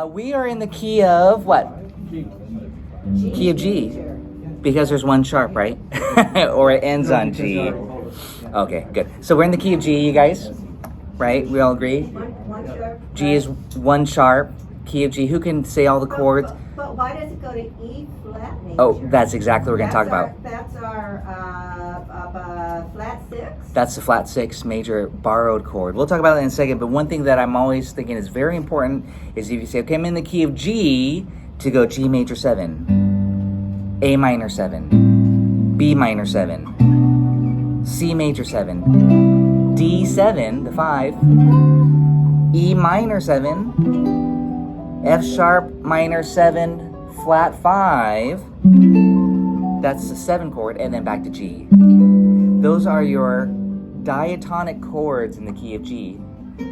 We are in the key of what? Key of G. Because there's one sharp, right? Or it ends on G. Okay, good. So we're in the key of G, you guys. Right? We all agree? G is one sharp. Key of G. Who can say all the chords? But why does it go to E flat major? Oh, that's exactly what we're going to talk about. That's our flat six. That's the flat six major borrowed chord. We'll talk about that in a second, but one thing that I'm always thinking is very important is if you say, okay, I'm in the key of G, to go G major 7, A minor 7, B minor 7, C major 7, D 7, the 5, E minor 7, F sharp minor 7, flat 5, that's the 7 chord, and then back to G. Those are your diatonic chords in the key of G.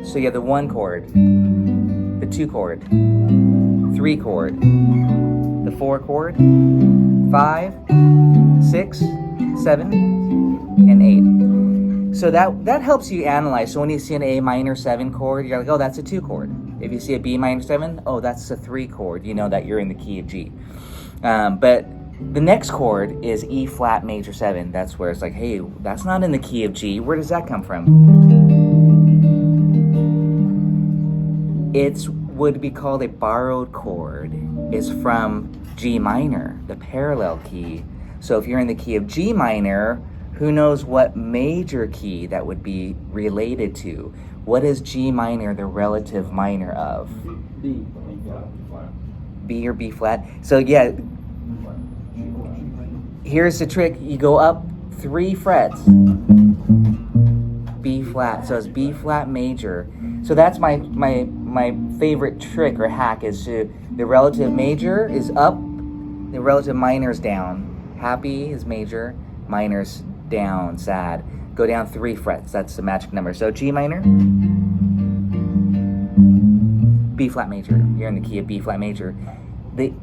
So you have the 1 chord, the 2 chord, 3 chord, the 4 chord, 5, 6, 7, and 8. So that helps you analyze. So when you see an A minor 7 chord, you're like, oh, that's a 2 chord. If you see a B minor 7, oh, that's a 3 chord. You know that you're in the key of G. But the next chord is E flat major 7. That's where it's like, hey, that's not in the key of G. Where does that come from? It's would be called a borrowed chord. It's from G minor, the parallel key. So if you're in the key of G minor, who knows what major key that would be related to? What is G minor the relative minor of? B or B flat. So yeah, here's the trick. You go up 3 frets. B flat. So it's B flat major. So that's my favorite trick or hack is to the relative major is up, the relative minor is down. Happy is major, minor's down, sad. Go down 3 frets. That's the magic number. So G minor, B flat major. You're in the key of B flat major.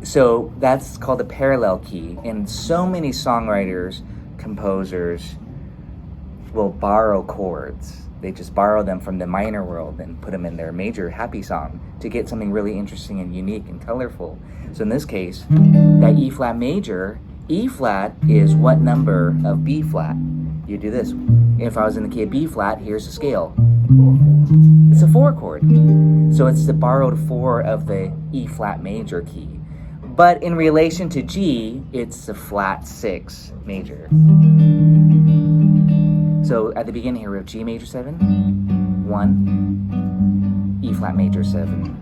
So that's called a parallel key. And so many songwriters, composers will borrow chords. They just borrow them from the minor world and put them in their major happy song to get something really interesting and unique and colorful. So in this case, that E flat major, E flat is what number of B flat? You do this. If I was in the key of B flat, here's the scale. It's a 4 chord. So it's the borrowed 4 of the E flat major key. But in relation to G, it's the flat 6 major. So at the beginning here we have G major 7, 1, E flat major 7.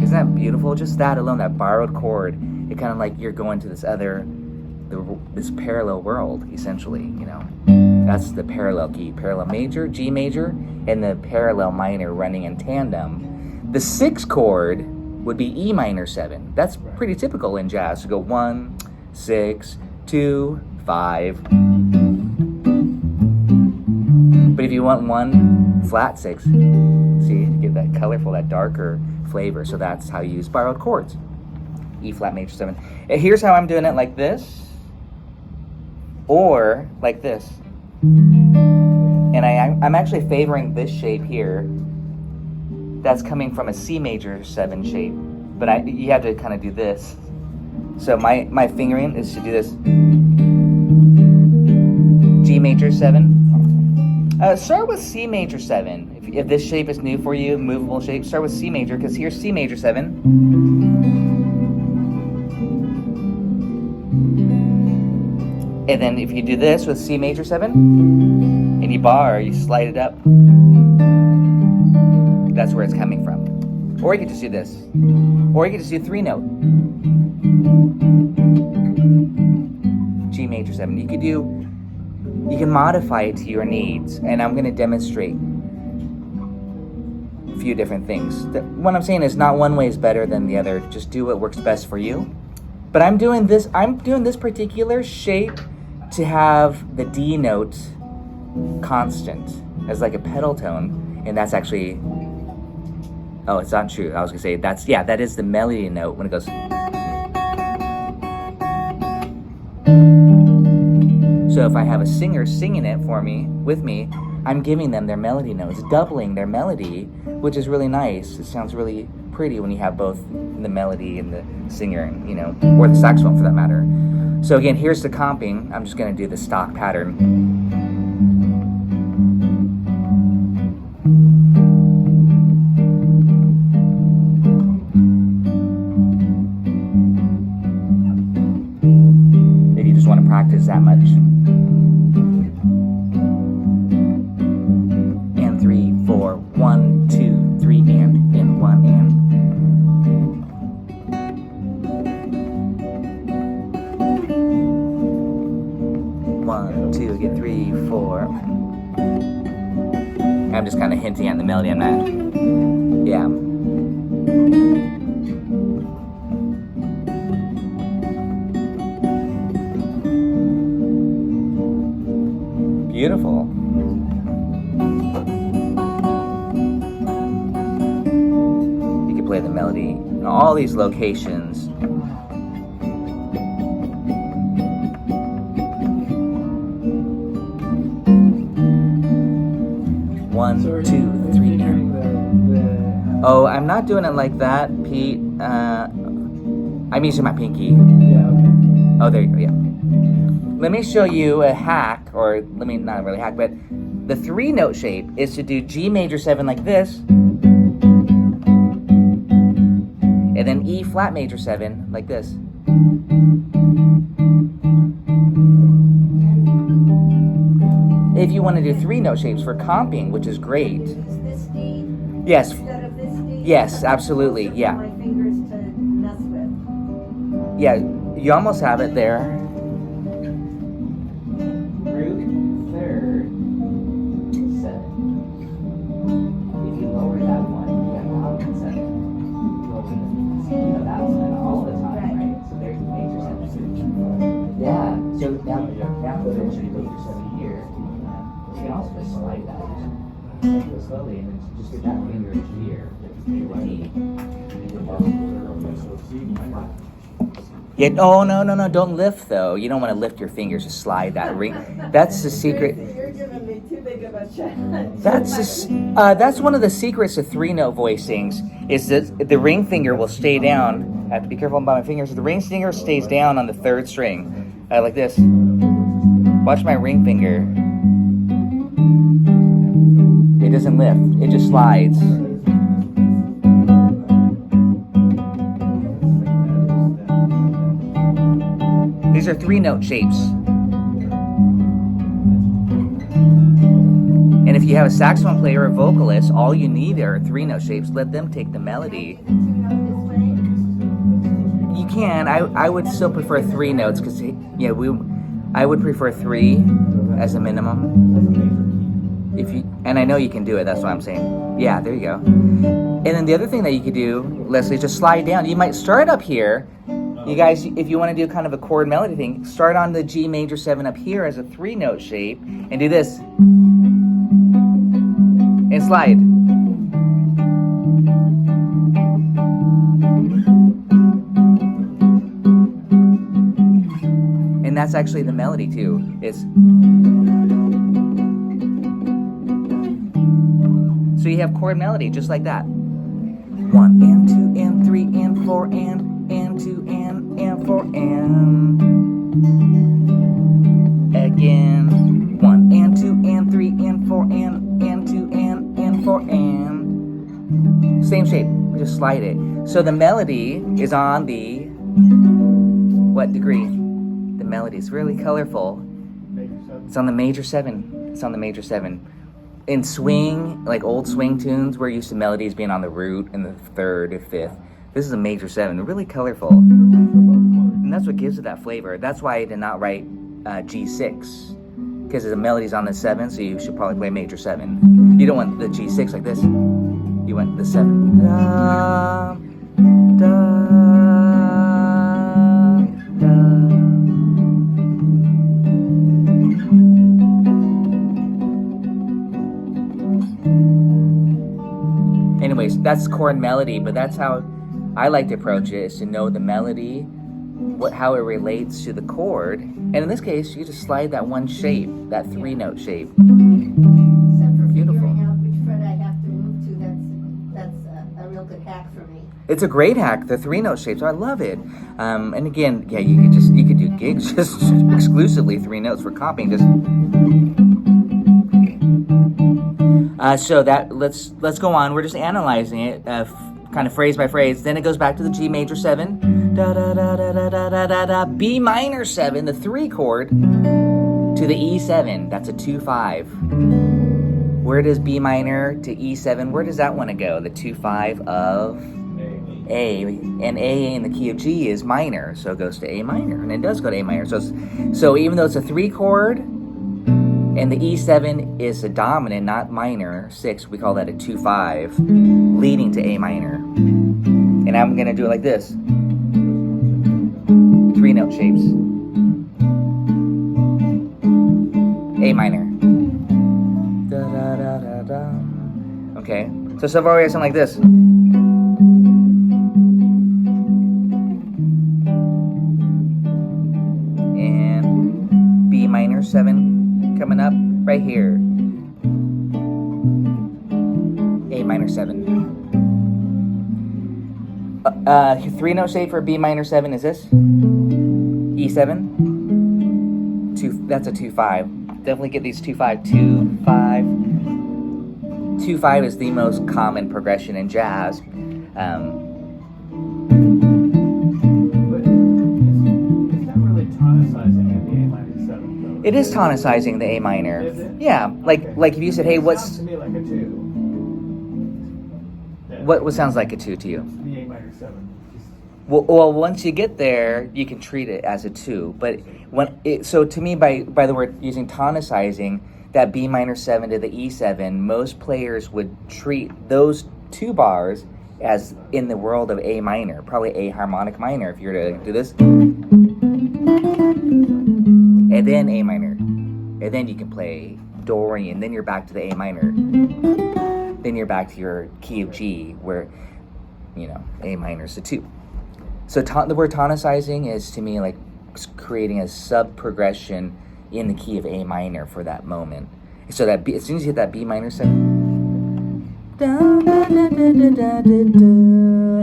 Isn't that beautiful? Just that alone, that borrowed chord, it kind of like you're going to this parallel world, essentially, you know. That's the parallel key. Parallel major, G major, and the parallel minor running in tandem. The 6th chord would be E minor 7. That's pretty typical in jazz. So go 1, 6, 2, 5. But if you want 1 flat 6, see, you get that colorful, that darker flavor. So that's how you use borrowed chords. E flat major 7. And here's how I'm doing it, like this, or like this. And I'm actually favoring this shape here. That's coming from a C major 7 shape, but you have to kind of do this. So my fingering is to do this. G major 7. Start with C major 7. If this shape is new for you, movable shape, start with C major, because here's C major 7. And then if you do this with C major 7, and you bar, you slide it up, that's where it's coming from. Or you could just do this. Or you could just do 3 note. G major 7. You can modify it to your needs, and I'm going to demonstrate a few different things. What I'm saying is not one way is better than the other. Just do what works best for you. But I'm doing this particular shape to have the D note constant as like a pedal tone, and that's actually, oh, it's not true. I was gonna say that is the melody note when it goes. So if I have a singer singing it for me, with me, I'm giving them their melody notes, doubling their melody, which is really nice. It sounds really pretty when you have both the melody and the singer, you know, or the saxophone for that matter. So again, here's the comping. I'm just going to do the stock pattern. If you just want to practice that much. And 3, 4, 1, 2, 3, and 1, and. 1, 2, get 3, 4. I'm just kind of hinting at the melody. I'm not. Yeah. Beautiful. You can play the melody in all these locations. One, So 2, 3, and. Oh, I'm not doing it like that, Pete. I'm using my pinky. Yeah, okay. Oh, there you go, yeah. Let me show you a hack, or let me, not really hack, but the 3-note shape is to do G major 7 like this, and then E flat major 7 like this. If you want to do 3-note shapes for comping, which is great. Is this D Yes, instead of this D? yes, absolutely, Those are yeah. my fingers to mess with. Yeah, you almost have it there. Root, 3rd, 7. If you lower that one, you have comping 7. You know, that's all the time, right? So there's the major 7. Yeah, so now that you major 7 here, you can also just slide that slowly and then just get that finger here. Yeah, no, don't lift though. You don't want to lift your fingers, just slide that ring. That's the secret. You're giving me too big of a challenge. That's one of the secrets of 3-note voicings, is that the ring finger will stay down. I have to be careful about my fingers. The ring finger stays down on the 3rd string, like this. Watch my ring finger. It doesn't lift, it just slides. These are 3-note shapes. And if you have a saxophone player or vocalist, all you need are 3-note shapes. Let them take the melody. You can. I would still prefer 3 notes because I would prefer 3 as a minimum. If you, and I know you can do it, that's what I'm saying. Yeah, there you go. And then the other thing that you could do, Leslie, is just slide down. You might start up here. You guys, if you want to do kind of a chord melody thing, start on the G major 7 up here as a 3-note shape and do this. And slide. And that's actually the melody too. So you have chord melody just like that. 1 and 2 and 3 and 4 and 2 and 4 and again. 1 and 2 and 3 and 4 and 2 and 4 and same shape. We just slide it. So the melody is on the what degree? The melody is really colorful. It's on the major 7. It's on the major 7. In swing, like old swing tunes, we're used to melodies being on the root and the 3rd or 5th. This is a major 7, really colorful. And that's what gives it that flavor. That's why I did not write G6. Because the melody's on the 7, so you should probably play major 7. You don't want the G6 like this. You want the 7. Da, da, da. Anyways, that's chord melody, but that's how I like to approach it, is to know the melody, how it relates to the chord. And in this case, you just slide that one shape, that 3-note shape. It's a great hack. The 3-note shapes, I love it. And again, yeah, you could do gigs just exclusively 3 notes for copying. Just so that let's go on. We're just analyzing it, kind of phrase by phrase. Then it goes back to the G major 7, da da da da da da da da da, B minor 7, the 3 chord, to the E7. That's a 2/5. Where does B minor to E7? Where does that want to go? The 2/5 of A, and A in the key of G is minor, so it goes to A minor, and it does go to A minor. So even though it's a 3 chord, and the E7 is a dominant, not minor 6, we call that a 2/5, leading to A minor. And I'm gonna do it like this: 3-note shapes. A minor. Da da da da da. Okay. So far we have something like this. And B minor 7 coming up right here. A minor 7. 3-note shape for B minor 7 is this. E7. That's a 2/5. Definitely get these 2/5. 2/5. 2/5 is the most common progression in jazz. But it's not really tonicizing in the A minor 7 though. It is tonicizing the A minor. Is it? Yeah, like if you said, hey, It what's sounds to me like a 2. what sounds like a 2 to you? The A minor 7. Well, once you get there, you can treat it as a 2. But so to me, by the word using tonicizing, that B minor 7 to the E7, most players would treat those 2 bars as in the world of A minor, probably A harmonic minor if you were to do this. And then A minor. And then you can play Dorian, then you're back to the A minor. Then you're back to your key of G, where, A minor is a 2. So the word tonicizing is to me like creating a sub-progression in the key of A minor for that moment. So that as soon as you hit that B minor 7,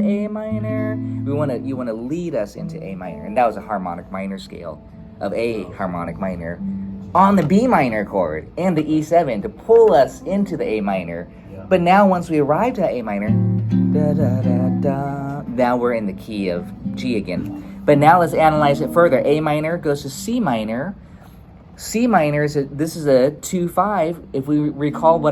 A minor, you want to lead us into A minor, and that was a harmonic minor scale of A harmonic minor on the B minor chord and the E7 to pull us into the A minor. Yeah. But now once we arrived at A minor, now we're in the key of G again. But now let's analyze it further. A minor goes to C minor. C minor this is a 2/5. If we recall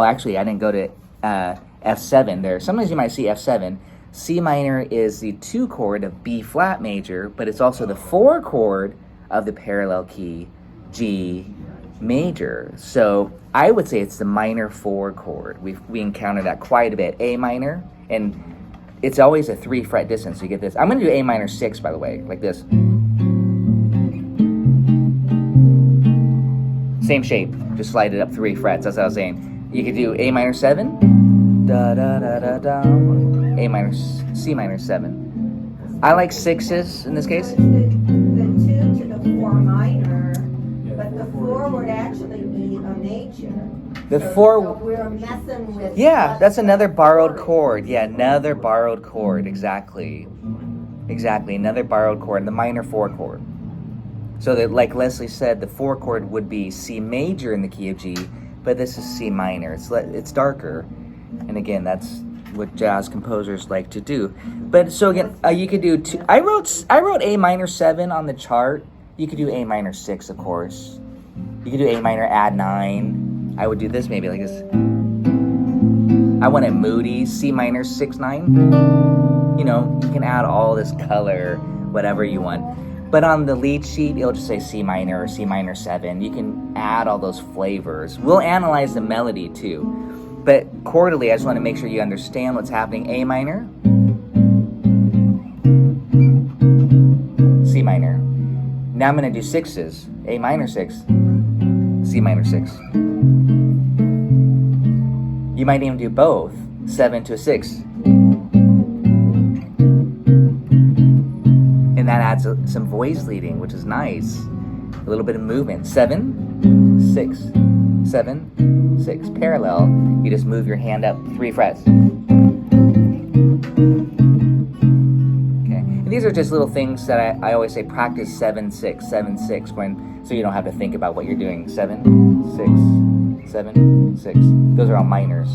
actually I didn't go to F7 there. Sometimes you might see F7. C minor is the 2 chord of B flat major, but it's also the 4 chord of the parallel key G major. So I would say it's the minor 4 chord. We encounter that quite a bit. A minor, and it's always a 3 fret distance. So you get this. I'm going to do A minor 6, by the way, like this. Same shape, just slide it up 3 frets. That's what I was saying. You could do A minor 7, da da da da da, A minor, C minor 7. I like 6s in this case. The 2 to the 4 minor, but the 4 would actually be a major. The So 4. we're messing with. Yeah, that's another borrowed chord. Yeah, another borrowed chord. Exactly. Another borrowed chord, the minor 4 chord. So that, like Leslie said, the 4 chord would be C major in the key of G, but this is C minor. It's darker, and again, that's what jazz composers like to do. But so again, you could do 2. I wrote A minor 7 on the chart. You could do A minor 6, of course. You could do A minor add 9. I would do this maybe like this. I want it moody, C minor 6/9. You can add all this color, whatever you want. But on the lead sheet, it'll just say C minor or C minor 7. You can add all those flavors. We'll analyze the melody too. But chordally, I just want to make sure you understand what's happening. A minor, C minor. Now I'm going to do 6s. A minor 6, C minor 6. You might even do both, 7 to a 6. And that adds some voice leading, which is nice. A little bit of movement. 7, 6, 7, 6. Parallel. You just move your hand up 3 frets. And these are just little things that I always say practice 7-6, 7-6 so you don't have to think about what you're doing. 7-6, 7-6. Those are all minors.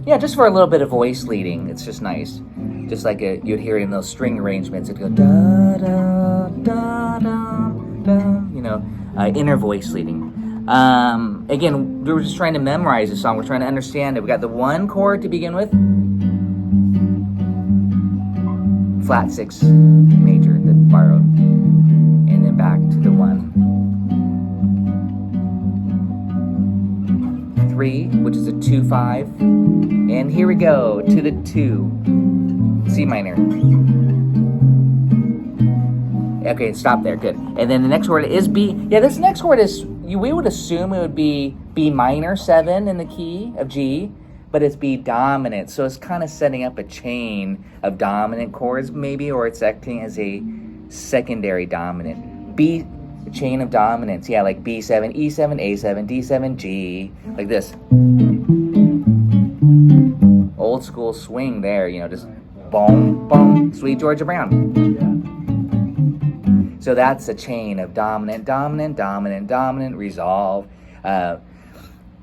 Yeah, just for a little bit of voice leading, it's just nice. Just like you'd hear it in those string arrangements, it'd go da da da da da. You know, inner voice leading. Again, we were just trying to memorize the song. We're trying to understand it. We got the 1 chord to begin with. Flat 6 major that borrowed. And then back to the 1. 3, which is a 2-5. And here we go to the 2. C minor. Okay, stop there. Good. And then the next chord is B. Yeah, this next chord is, we would assume it would be B minor 7 in the key of G, but it's B dominant. So it's kind of setting up a chain of dominant chords maybe, or it's acting as a secondary dominant. B chain of dominance. Yeah, like B7, E7, A7, D7, G, like this. Old school swing there, you know, just boom, boom, Sweet Georgia Brown. So that's a chain of dominant, dominant, dominant, dominant, resolve.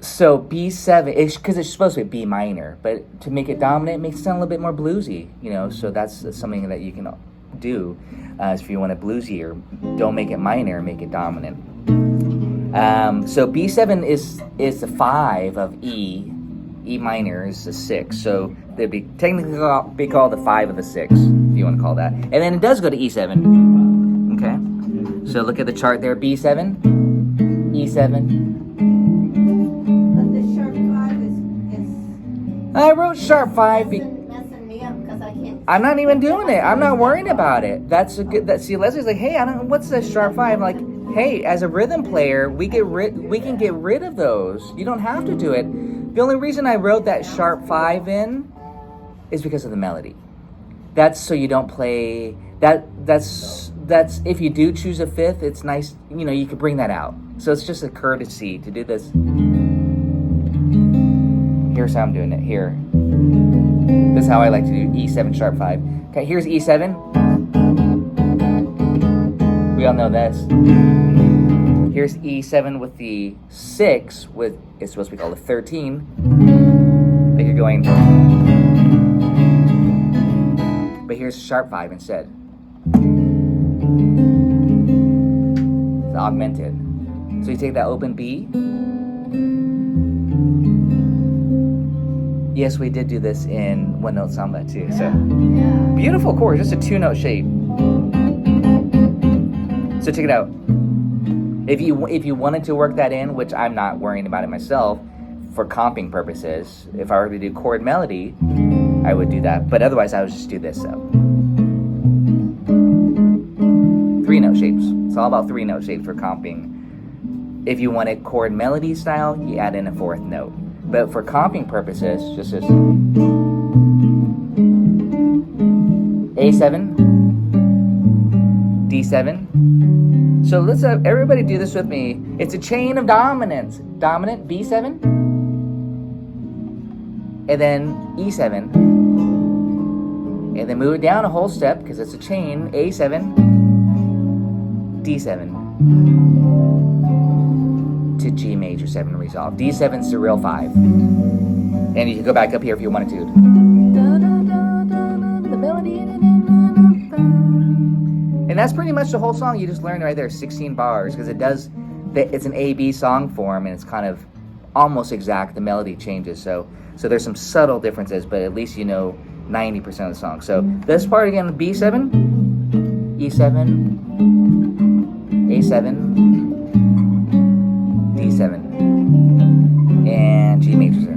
So B7, because it's supposed to be B minor, but to make it dominant, it makes it sound a little bit more bluesy, you know, so that's something that you can do if you want it bluesier. Don't make it minor, make it dominant. So B7 is the 5 of E. E minor is the 6, so they'd be technically be called the 5 of the 6, if you want to call that. And then it does go to E7. Okay, so look at the chart there. B7, E7. But the sharp 5 is I wrote sharp 5. messing me up because I can't. I'm not even doing it. I'm not worrying about it. That's a good. See, Leslie's like, hey, I don't. What's the sharp 5? I'm like, hey, as a rhythm player, we can get rid of those. You don't have to do it. The only reason I wrote that sharp 5 in is because of the melody. That's so you don't play that. That's if you do choose a 5th, it's nice. You know, you could bring that out. So it's just a courtesy to do this. Here's how I'm doing it. Here. This is how I like to do E7 sharp 5. Okay, here's E7. We all know this. Here's E7 with the 6, with it's supposed to be called a 13. But you're going. But here's sharp 5 instead. It's augmented. So you take that open B. Yes, we did do this in One Note Samba too. So beautiful chord, just a 2-note shape. So check it out. If you wanted to work that in, which I'm not worrying about it myself, for comping purposes, if I were to do chord melody, I would do that. But otherwise, I would just do this. So 3-note shapes. It's all about 3-note shapes for comping. If you want it chord melody style, you add in a 4th note. But for comping purposes, just this. A7, D7. So let's everybody do this with me. It's a chain of dominance. Dominant, B7. And then E7. And then move it down a whole step, because it's a chain. A7, D7. To G major 7 resolve. D7's the real 5. And you can go back up here if you wanted to. The melody. And that's pretty much the whole song. You just learned right there, 16 bars, because it's an A-B song form, and it's kind of almost exact. The melody changes, so there's some subtle differences, but at least you know 90% of the song. So this part again, B7, E7, A7, D7, and G major 7.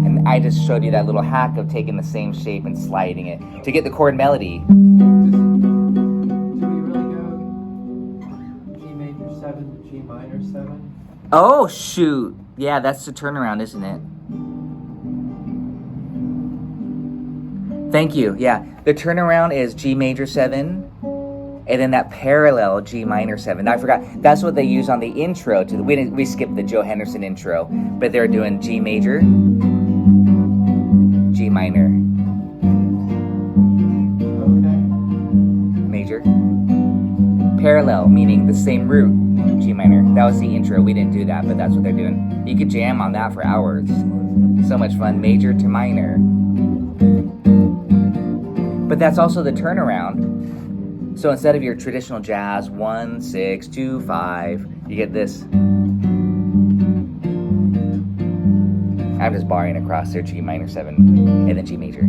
And I just showed you that little hack of taking the same shape and sliding it to get the chord melody. Do we really go G major 7 to G minor 7? Oh, shoot. Yeah, that's the turnaround, isn't it? Thank you. Yeah, the turnaround is G major 7, and then that parallel G minor 7. Now, I forgot, that's what they use on the intro to the, we skipped the Joe Henderson intro, but they're doing G major, G minor, Okay. major, parallel, meaning the same root, G minor. That was the intro. We didn't do that, but that's what they're doing. You could jam on that for hours. So much fun. Major to minor. But that's also the turnaround. So instead of your traditional jazz 1, 6, 2, 5, you get this. I'm just barring across there, G minor 7 and then G major.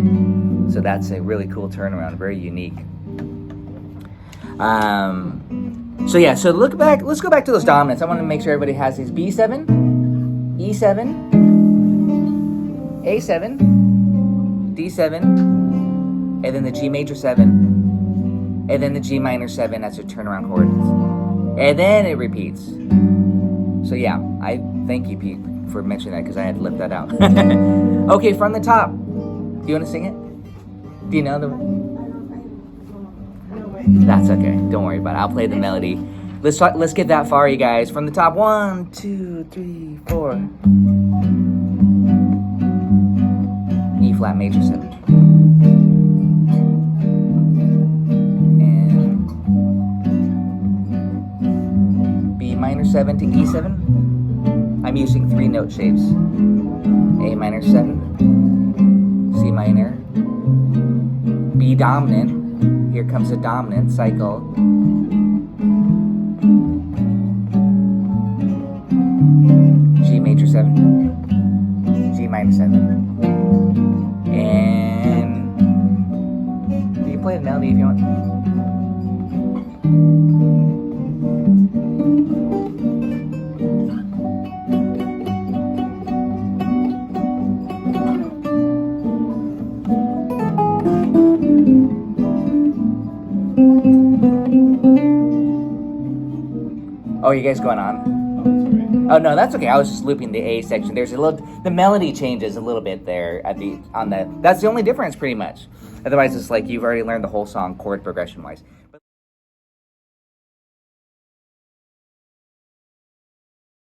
So that's a really cool turnaround, very unique. So yeah, so let's go back to those dominants. I want to make sure everybody has these: B7, E7, A7, D7, and then the G major 7, and then the G minor 7. That's your turnaround chord, and then it repeats. So yeah, I thank you, Pete, for mentioning that because I had to lift that out. Okay, from the top. Do you want to sing it? Do you know the? That's okay. Don't worry about it. I'll play the melody. Let's get that far, you guys. From the top. 1, 2, 3, 4. E flat major 7. And B minor 7 to E7. I'm using 3 note shapes. A minor 7. C minor. B dominant. Here comes a dominant cycle. G major 7. G minor 7. And you can play the melody if you want. Oh, you guys going on? Oh no, that's okay. I was just looping the A section. There's a little, the melody changes a little bit there at the, on the, that's the only difference pretty much. Otherwise it's like you've already learned the whole song chord progression wise.